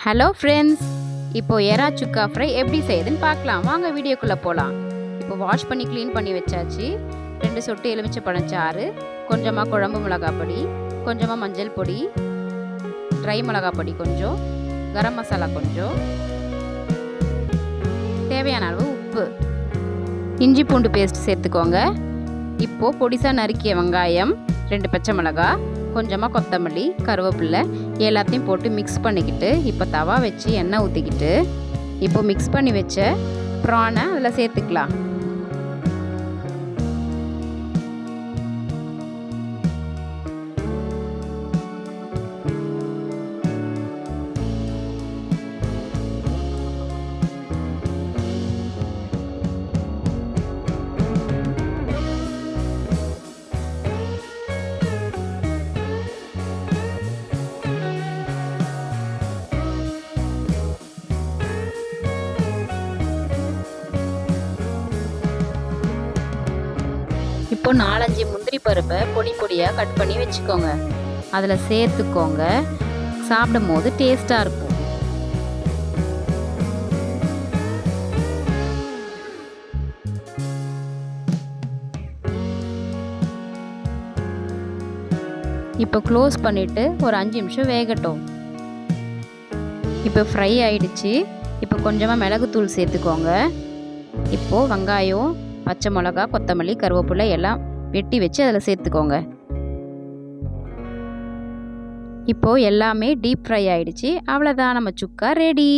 Hello friends, இப்போது எறா சுக்கா fry எப்படி செய்யுதுன்னு பார்க்கலாம். வாங்க வீடியோக்குள்ளே போகலாம். இப்போ வாஷ் பண்ணி க்ளீன் பண்ணி வச்சாச்சு. 2 சொட்டு எலுமிச்சை பழச்சாறு, கொஞ்சமாக குழம்பு மிளகாய் பொடி, கொஞ்சமாக மஞ்சள் பொடி, ட்ரை மிளகாய் பொடி கொஞ்சம், கரம் மசாலா கொஞ்சம், தேவையான அளவு உப்பு, இஞ்சி பூண்டு பேஸ்ட் சேர்த்துக்கோங்க. இப்போது பொடிசாக நறுக்கிய வெங்காயம், 2 பச்சை மிளகாய், கொஞ்சமாக கொத்தமல்லி, கருவேப்பிலை எல்லாத்தையும் போட்டு மிக்ஸ் பண்ணிக்கிட்டு இப்போ தவா வச்சு எண்ணெய் ஊற்றிக்கிட்டு இப்போ மிக்ஸ் பண்ணி வச்ச ப்ரானை அதில் சேர்த்துக்கலாம். இப்போ 4-5 முந்திரி பருப்பை பொடி பொடியாக கட் பண்ணி வச்சுக்கோங்க. அதில் சேர்த்துக்கோங்க. சாப்பிடும் போது டேஸ்ட்டாக இருக்கும். இப்போ க்ளோஸ் பண்ணிவிட்டு ஒரு 5 நிமிஷம் வேகட்டும். இப்போ ஃப்ரை ஆயிடுச்சு. இப்போ கொஞ்சமாக மிளகுத்தூள் சேர்த்துக்கோங்க. இப்போது வெங்காயம், பச்சை மிளகா, கொத்தமல்லி, கருவேப்பிலை எல்லாம் வெட்டி வச்சு அதில் சேர்த்துக்கோங்க. இப்போது எல்லாமே டீப் ஃப்ரை ஆகிடுச்சு. அவ்வளோதான், நம்ம சுக்கா ரெடி.